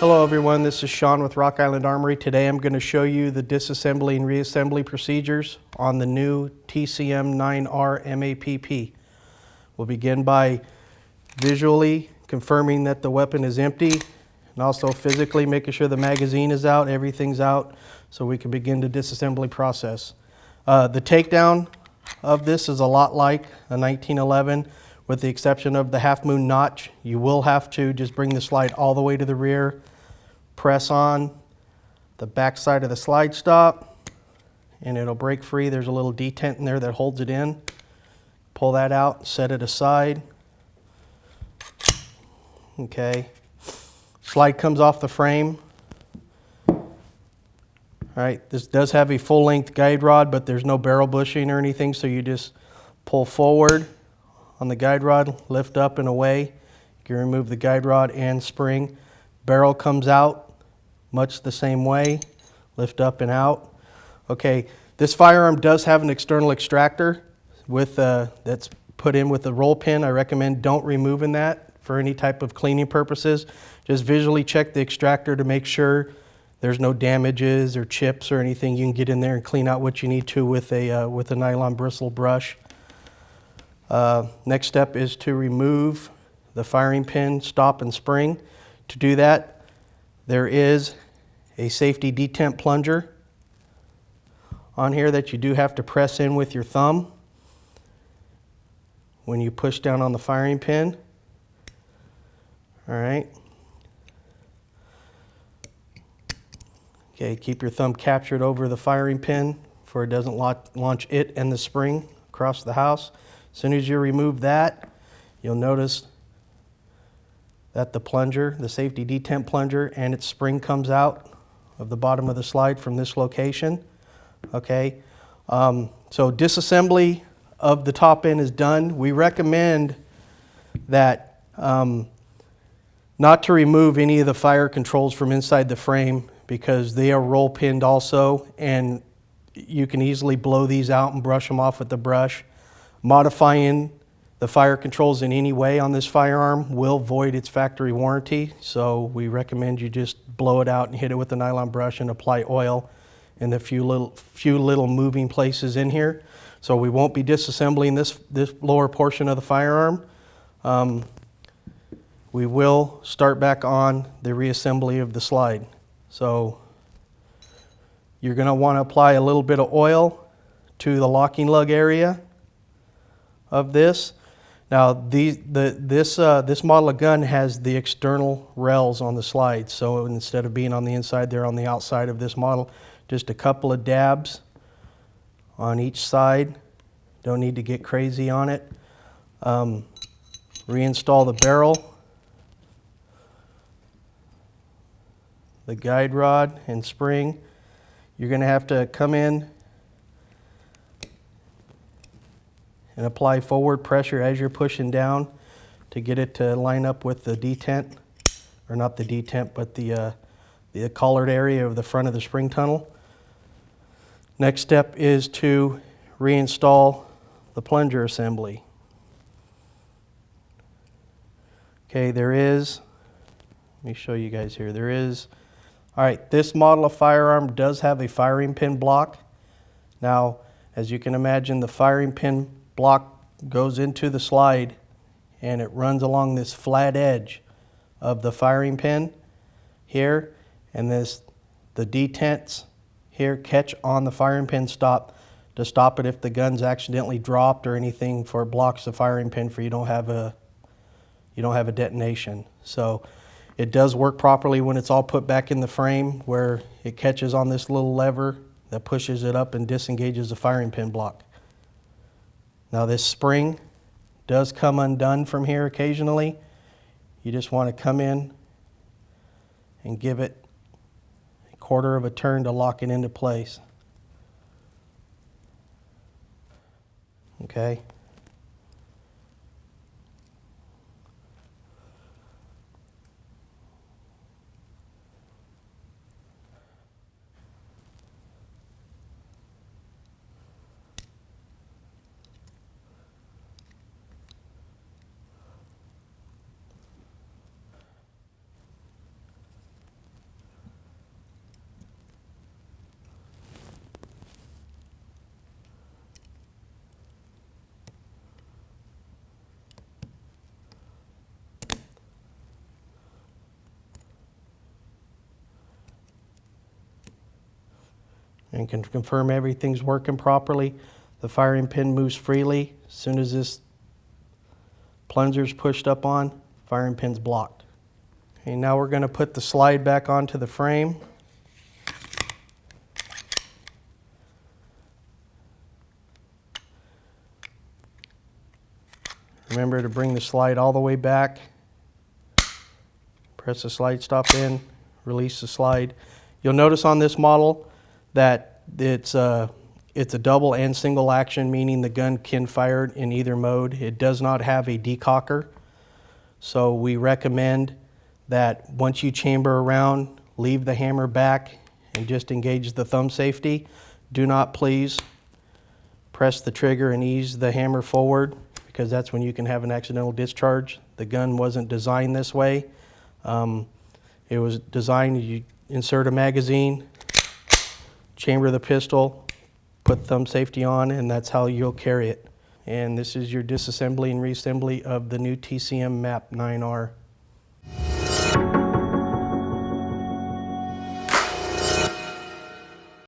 Hello everyone, this is Shawn with Rock Island Armory. Today I'm going to show you the disassembly and reassembly procedures on the new TCM 9R MAPP. We'll begin by visually confirming that the weapon is empty and also physically making sure the magazine is out, everything's out, so we can begin the disassembly process. The takedown of this is a lot like a 1911, with the exception of the half moon notch. You will have to just bring the slide all the way to the rear, press on the back side of the slide stop, and it'll break free. There's a little detent in there that holds it in. Pull that out, set it aside. Okay. Slide comes off the frame. All right, this does have a full-length guide rod, but there's no barrel bushing or anything, so you just pull forward on the guide rod, lift up and away. You can remove the guide rod and spring. Barrel comes out much the same way, lift up and out. Okay, this firearm does have an external extractor with that's put in with a roll pin. I recommend don't removing that for any type of cleaning purposes. Just visually check the extractor to make sure there's no damages or chips or anything. You can get in there and clean out what you need to with a nylon bristle brush. Next step is to remove the firing pin, stop, and spring. To do that, there is a safety detent plunger on here that you do have to press in with your thumb when you push down on the firing pin. All right. Okay, keep your thumb captured over the firing pin for it doesn't launch it and the spring across the house. As soon as you remove that, you'll notice that the plunger, the safety detent plunger, and its spring comes out of the bottom of the slide from this location. Okay, so disassembly of the top end is done. We recommend that not to remove any of the fire controls from inside the frame because they are roll pinned also, and you can easily blow these out and brush them off with the brush. Modifying the fire controls in any way on this firearm will void its factory warranty, so we recommend you just blow it out and hit it with a nylon brush and apply oil in the few little moving places in here. So we won't be disassembling this lower portion of the firearm. We will start back on the reassembly of the slide. So you're going to want to apply a little bit of oil to the locking lug area of this. Now this model of gun has the external rails on the slide, so instead of being on the inside, they're on the outside of this model. Just a couple of dabs on each side. Don't need to get crazy on it. Reinstall the barrel, the guide rod and spring. You're going to have to come in and apply forward pressure as you're pushing down to get it to line up with the detent, or not the detent, but the collared area of the front of the spring tunnel. Next step is to reinstall the plunger assembly. Okay, let me show you guys here. All right, this model of firearm does have a firing pin block. Now, as you can imagine, the firing pin block goes into the slide and it runs along this flat edge of the firing pin here, and the detents here catch on the firing pin stop to stop it if the gun's accidentally dropped or anything, for it blocks the firing pin for you don't have a detonation. So it does work properly when it's all put back in the frame, where it catches on this little lever that pushes it up and disengages the firing pin block. Now this spring does come undone from here occasionally. You just want to come in and give it a quarter of a turn to lock it into place. Okay. and can confirm everything's working properly. The firing pin moves freely. As soon as this plunger's pushed up on, firing pin's blocked. Okay, now we're going to put the slide back onto the frame. Remember to bring the slide all the way back. Press the slide stop in, release the slide. You'll notice on this model that it's a double and single action, meaning the gun can fire in either mode. It does not have a decocker. So we recommend that once you chamber around, leave the hammer back and just engage the thumb safety. Do not please press the trigger and ease the hammer forward, because that's when you can have an accidental discharge. The gun wasn't designed this way. It was designed, you insert a magazine, chamber the pistol, put thumb safety on, and that's how you'll carry it. And this is your disassembly and reassembly of the new TCM MAPP 9R.